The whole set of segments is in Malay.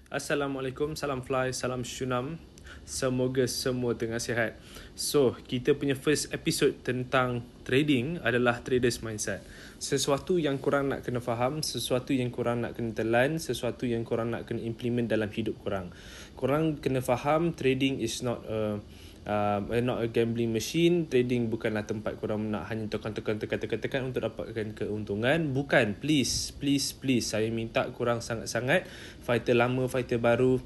Assalamualaikum, salam fly, salam shunam. Semoga semua tengah sihat. So, kita punya first episode tentang trading adalah traders mindset. Sesuatu yang korang nak kena faham, sesuatu yang korang nak kena telan, sesuatu yang korang nak kena implement dalam hidup korang. Korang kena faham trading is not a gambling machine. Trading bukanlah tempat korang nak hanya tekan untuk dapatkan keuntungan. Bukan, please. Saya minta korang sangat-sangat, fighter lama, fighter baru,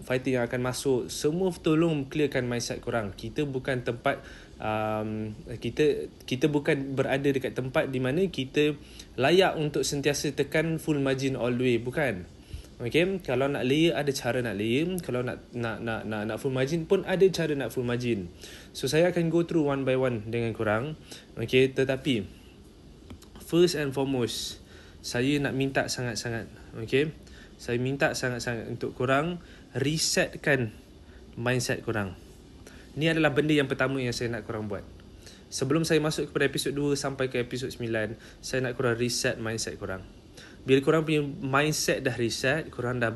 fighter yang akan masuk, semua tolong clearkan mindset korang. Kita bukan tempat kita bukan berada dekat tempat di mana kita layak untuk sentiasa tekan full margin all the way, bukan. Okay, kalau nak layer ada cara nak layer, kalau nak full margin pun ada cara nak full margin. So saya akan go through one by one dengan korang. Okay, tetapi first and foremost, saya nak minta sangat-sangat, okay, saya minta sangat-sangat untuk korang resetkan mindset korang. Ni adalah benda yang pertama yang saya nak korang buat. Sebelum saya masuk kepada episod 2 sampai ke episod 9, saya nak korang reset mindset korang. Bila korang punya mindset dah reset, korang dah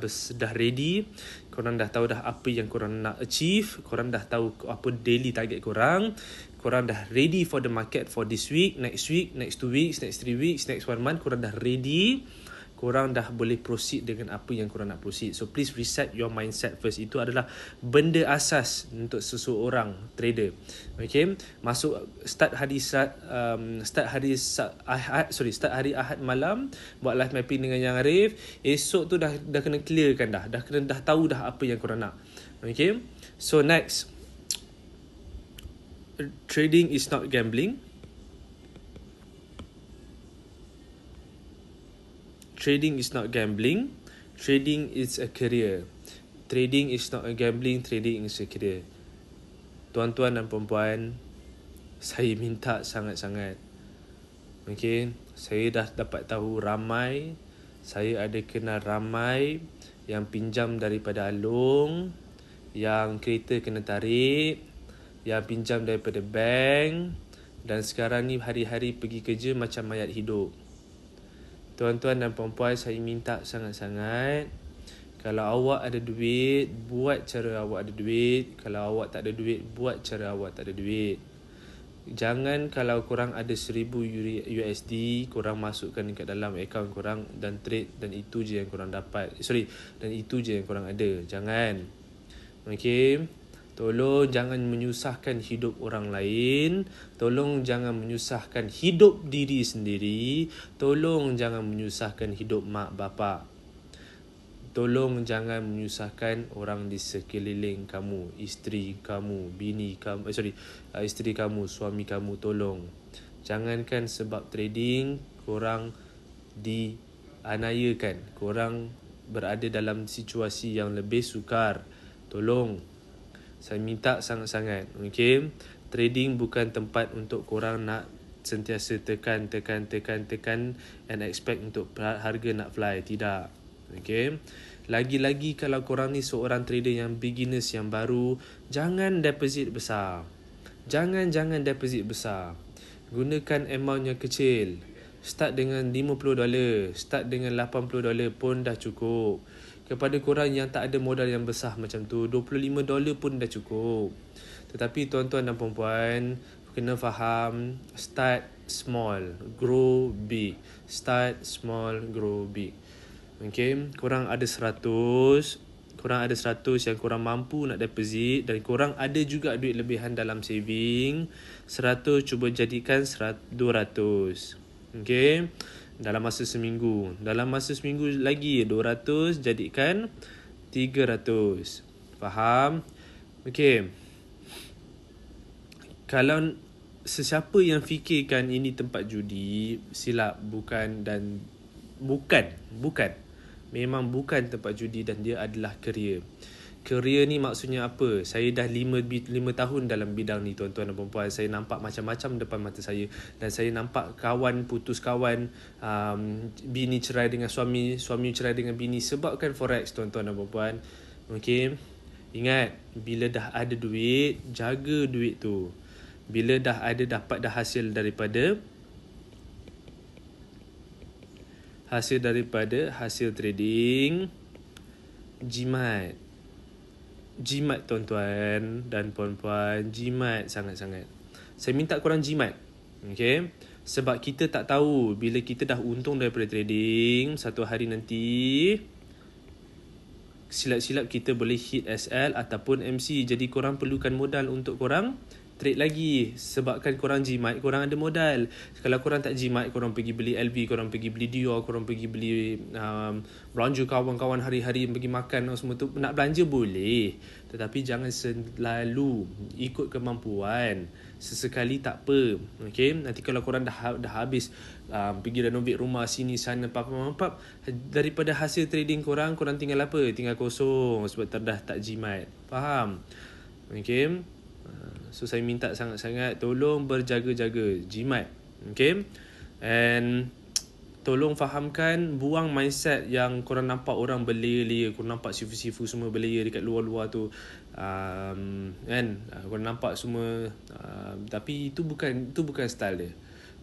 ready, korang dah tahu dah apa yang korang nak achieve, korang dah tahu apa daily target korang, korang dah ready for the market for this week, next 2 weeks, next 3 weeks, next 1 month, korang dah ready, korang dah boleh proceed dengan apa yang korang nak proceed. So please reset your mindset first. Itu adalah benda asas untuk seseorang trader. Okay, masuk start hari Ahad malam, buat live mapping dengan Yang Arif. Esok tu dah kena clearkan dah tahu dah apa yang korang nak. Okay, so next, trading is not gambling. Trading is not gambling. Trading is a career. Trading is not a gambling. Trading is a career. Tuan-tuan dan puan-puan, saya minta sangat-sangat. Okay, saya dah dapat tahu ramai. Saya ada kenal ramai yang pinjam daripada Along, yang kereta kena tarik, yang pinjam daripada bank, dan sekarang ni hari-hari pergi kerja macam mayat hidup. Tuan-tuan dan puan-puan, saya minta sangat-sangat, kalau awak ada duit, buat cara awak ada duit. Kalau awak tak ada duit, buat cara awak tak ada duit. Jangan kalau korang ada 1000 USD, korang masukkan dekat dalam akaun korang dan trade, dan itu je yang korang dapat. Dan itu je yang korang ada. Jangan. Okay, tolong jangan menyusahkan hidup orang lain. Tolong jangan menyusahkan hidup diri sendiri. Tolong jangan menyusahkan hidup mak bapak. Tolong jangan menyusahkan orang di sekeliling kamu, isteri kamu, isteri kamu, suami kamu. Tolong. Jangankan sebab trading korang dianiayakan, korang berada dalam situasi yang lebih sukar. Tolong. Saya minta sangat-sangat. Okay, trading bukan tempat untuk korang nak sentiasa tekan and expect untuk harga nak fly. Tidak. Okay, lagi-lagi kalau korang ni seorang trader yang beginners, yang baru, jangan deposit besar. Jangan deposit besar. Gunakan amount yang kecil. Start dengan $50, start dengan $80 pun dah cukup. Kepada korang yang tak ada modal yang besar macam tu, $25 pun dah cukup. Tetapi tuan-tuan dan puan-puan, kena faham, start small, grow big. Start small, grow big. Okay, korang ada 100 yang korang mampu nak deposit, dan korang ada juga duit lebihan dalam saving. 100 cuba jadikan 200. Okay, dalam masa seminggu lagi 200 jadikan 300. Faham? Okay, kalau sesiapa yang fikirkan ini tempat judi, silap. Bukan. Memang bukan tempat judi, dan dia adalah career. Career ni maksudnya apa? Saya dah 5 tahun dalam bidang ni, tuan-tuan dan puan-puan. Saya nampak macam-macam depan mata saya, dan saya nampak kawan putus kawan, bini cerai dengan suami cerai dengan bini sebabkan forex, tuan-tuan dan puan-puan. Okay, ingat, bila dah ada duit, jaga duit tu. Bila dah ada dapat dah hasil daripada hasil trading, Jimat. Jimat tuan-tuan dan puan-puan. Jimat sangat-sangat. Saya minta korang jimat. Okay? Sebab kita tak tahu bila kita dah untung daripada trading, satu hari nanti silap-silap kita boleh hit SL ataupun MC. Jadi korang perlukan modal untuk korang trade lagi. Sebabkan korang jimat, korang ada modal. Kalau korang tak jimat, korang pergi beli LV, korang pergi beli Dior, korang pergi beli belanja kawan-kawan hari-hari, pergi makan semua tu. Nak belanja boleh, tetapi jangan selalu ikut kemampuan. Sesekali tak apa. Okay? Nanti kalau korang dah habis pergi renovate rumah sini sana papap, daripada hasil trading korang tinggal apa? Tinggal kosong sebab dah tak jimat. Faham? Okay? So saya minta sangat-sangat tolong berjaga-jaga, jimat. Okay? And tolong fahamkan, buang mindset yang korang nampak orang berlayer-layer, korang nampak sifu-sifu semua berlayer dekat luar-luar tu, kan? Korang nampak semua, tapi itu bukan style dia.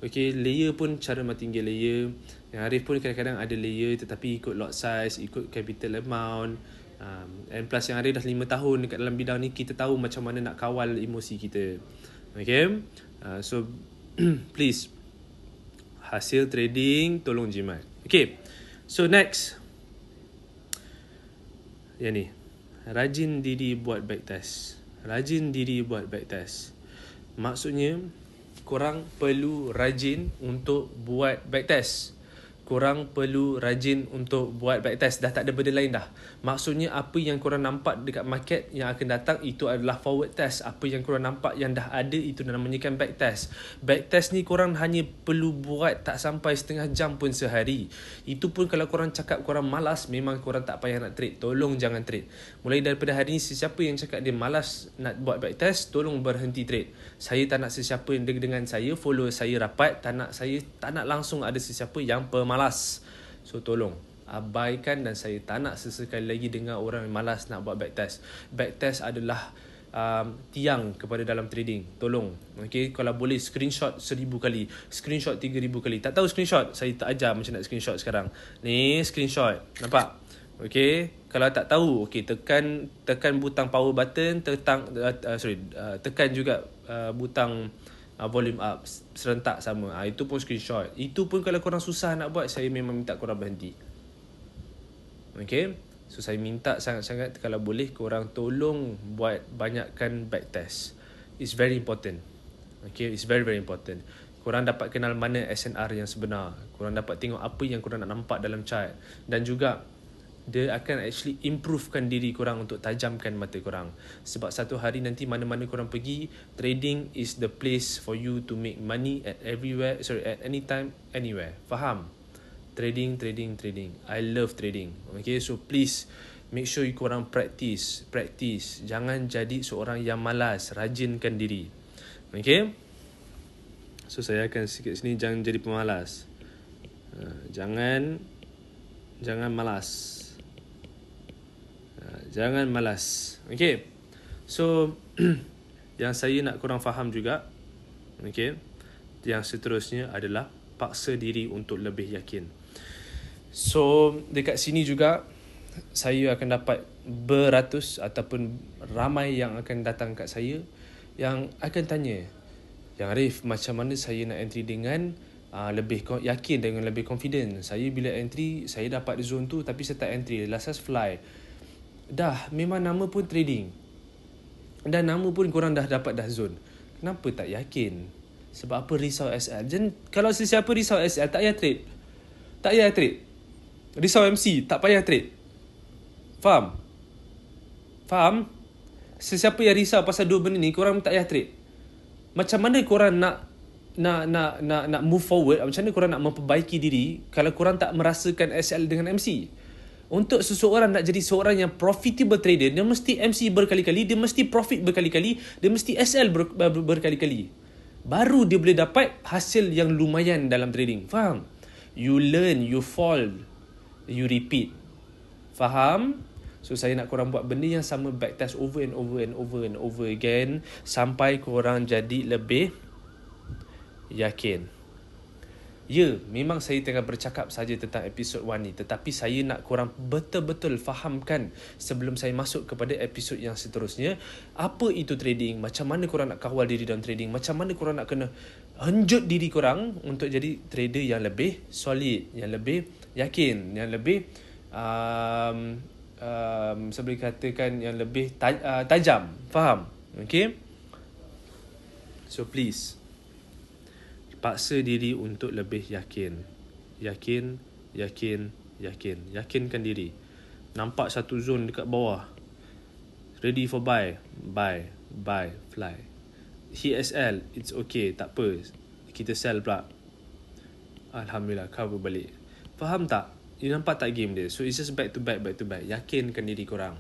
Okay, layer pun cara martingale layer. Yang Arif pun kadang-kadang ada layer tetapi ikut lot size, ikut capital amount. And plus yang Arif dah 5 tahun dekat dalam bidang ni, kita tahu macam mana nak kawal emosi kita. Okay, so please, hasil trading tolong jimat. Okay, so next, yang ni, rajin diri buat backtest. Rajin diri buat backtest. Maksudnya korang perlu rajin untuk buat backtest. Korang perlu rajin untuk buat backtest. Dah tak ada benda lain dah. Maksudnya apa yang korang nampak dekat market yang akan datang, itu adalah forward test. Apa yang korang nampak yang dah ada, itu namanya backtest. Backtest ni korang hanya perlu buat tak sampai setengah jam pun sehari. Itu pun kalau korang cakap korang malas, memang korang tak payah nak trade. Tolong jangan trade. Mulai daripada hari ni, sesiapa yang cakap dia malas nak buat backtest, tolong berhenti trade. Saya tak nak sesiapa yang dengan saya, follow saya rapat, tak nak langsung ada sesiapa yang pemalas. So tolong abaikan, dan saya tak nak sesekali lagi dengar orang yang malas nak buat backtest. Backtest adalah tiang kepada dalam trading. Tolong. Okay, kalau boleh screenshot 1000 kali, screenshot 3000 kali. Tak tahu screenshot, saya tak ajar macam nak screenshot sekarang. Ni screenshot, nampak? Okay, kalau tak tahu, okay, tekan butang power button, tekan juga butang volume up serentak sama. Itu pun screenshot. Itu pun kalau korang susah nak buat, saya memang minta korang berhenti. Okay, so saya minta sangat-sangat kalau boleh korang tolong buat banyakkan backtest. It's very important. Okay, it's very very important. Korang dapat kenal mana SNR yang sebenar. Korang dapat tengok apa yang korang nak nampak dalam chart. Dan juga dia akan actually improvekan diri korang untuk tajamkan mata korang. Sebab satu hari nanti mana-mana korang pergi, trading is the place for you to make money at anytime, anywhere. Faham? Trading. I love trading. Okay, so please make sure you korang practice. Jangan jadi seorang yang malas. Rajinkan diri. Okay, so saya akan sikit sini, jangan jadi pemalas. Jangan malas. Jangan malas. Okay, so yang saya nak korang faham juga, okay, yang seterusnya adalah paksa diri untuk lebih yakin. So dekat sini juga saya akan dapat beratus ataupun ramai yang akan datang kat saya yang akan tanya, Yang Arif, macam mana saya nak entry dengan lebih yakin, dengan lebih confident. Saya bila entry, saya dapat zone tu tapi saya tak entry, last fly. Dah memang nama pun trading, dan nama pun korang dah dapat dah zone, kenapa tak yakin? Sebab apa risau SL? Kalau sesiapa risau SL, tak payah trade. Risau MC, tak payah trade. Faham? Sesiapa yang risau pasal dua benda ni, korang tak payah trade. Macam mana korang nak move forward? Macam mana korang nak memperbaiki diri kalau korang tak merasakan SL dengan MC? Untuk seseorang nak jadi seorang yang profitable trader, dia mesti MC berkali-kali, dia mesti profit berkali-kali, dia mesti SL berkali-kali. Baru dia boleh dapat hasil yang lumayan dalam trading. Faham? You learn, you fall, you repeat. Faham? So saya nak korang buat benda yang sama, backtest over and over again sampai korang jadi lebih yakin. Ya, memang saya tengah bercakap saja tentang episod 1 ni, tetapi saya nak korang betul-betul fahamkan sebelum saya masuk kepada episod yang seterusnya, apa itu trading, macam mana korang nak kawal diri dalam trading, macam mana korang nak kena henjut diri korang untuk jadi trader yang lebih solid, yang lebih yakin, yang lebih saya boleh katakan yang lebih tajam. Faham? Okay? So please, paksa diri untuk lebih yakin. Yakinkan diri. Nampak satu zone dekat bawah, ready for buy, fly. HSL, it's okay, tak apa, kita sell pula, alhamdulillah, cover balik. Faham tak? You nampak tak game dia? So it's just back to back. Yakinkan diri korang.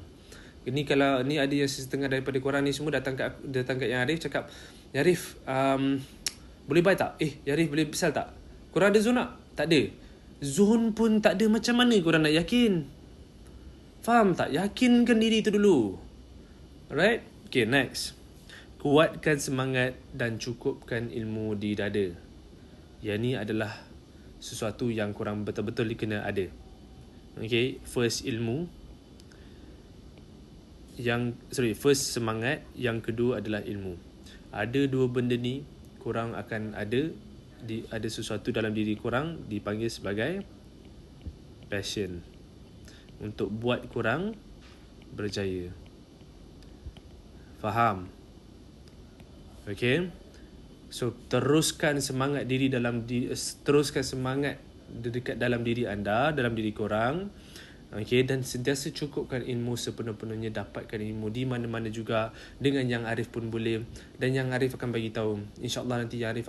Ini kalau ni ada yang setengah daripada korang ni semua datang kat Yang Arif cakap, Yarif, boleh buy tak? Yarif boleh sell tak? Korang ada zone tak? Tak ada. Zone pun tak ada, macam mana korang nak yakin? Faham tak? Yakinkan diri tu dulu. Alright? Okay, next. Kuatkan semangat dan cukupkan ilmu di dada. Yang ni adalah sesuatu yang korang betul-betul kena ada. Okay, first ilmu. First semangat. Yang kedua adalah ilmu. Ada dua benda ni, korang akan ada sesuatu dalam diri korang dipanggil sebagai passion untuk buat korang berjaya. Faham? Okay? So teruskan semangat teruskan semangat dekat dalam diri anda, dalam diri korang. Okay, dan sentiasa cukupkan ilmu sepenuh-penuhnya, dapatkan ilmu di mana-mana juga dengan Yang Arif pun boleh, dan Yang Arif akan bagi tahu. InsyaAllah nanti Yang Arif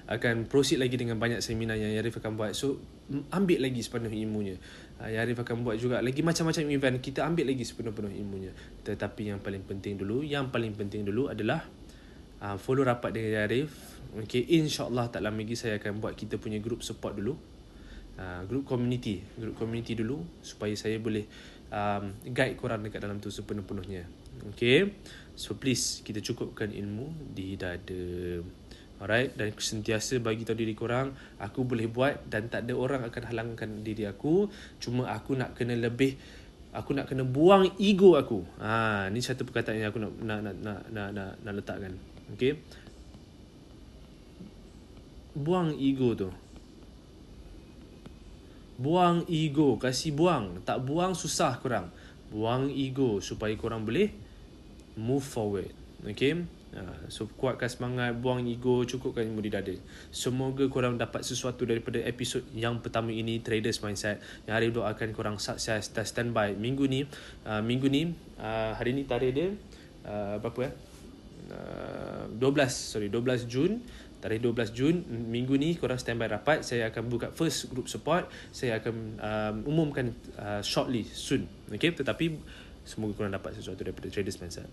akan proceed lagi dengan banyak seminar yang Arif akan buat. So ambil lagi sepenuh ilmunya. Yang Arif akan buat juga lagi macam-macam event, kita ambil lagi sepenuh-penuh ilmunya. Tetapi yang paling penting dulu adalah follow rapat dengan Arif. Okay, InsyaAllah tak lama lagi saya akan buat kita punya group support dulu, group community dulu, supaya saya boleh guide korang dekat dalam tu sepenuh-penuhnya. Okay, so please, kita cukupkan ilmu di dada. Alright, dan sentiasa bagi tahu diri korang, aku boleh buat dan tak ada orang akan halangkan diri aku. Cuma aku nak kena buang ego aku. Ni satu perkataan yang aku nak letakkan. Okay, buang ego tu. Buang ego, kasih buang. Tak buang susah korang. Buang ego supaya korang boleh move forward. Okay, so kuatkan semangat, buang ego, cukupkan ilmu di dada. Semoga korang dapat sesuatu daripada episod yang pertama ini, Traders Mindset. Yang Arif doakan korang sukses dan standby minggu ni. Hari ni tarikh dia berapa 12 Jun. Tarikh 12 Jun, minggu ni korang standby rapat. Saya akan buka first group support. Saya akan umumkan shortly, soon. Okay, tetapi semoga korang dapat sesuatu daripada Traders Mindset.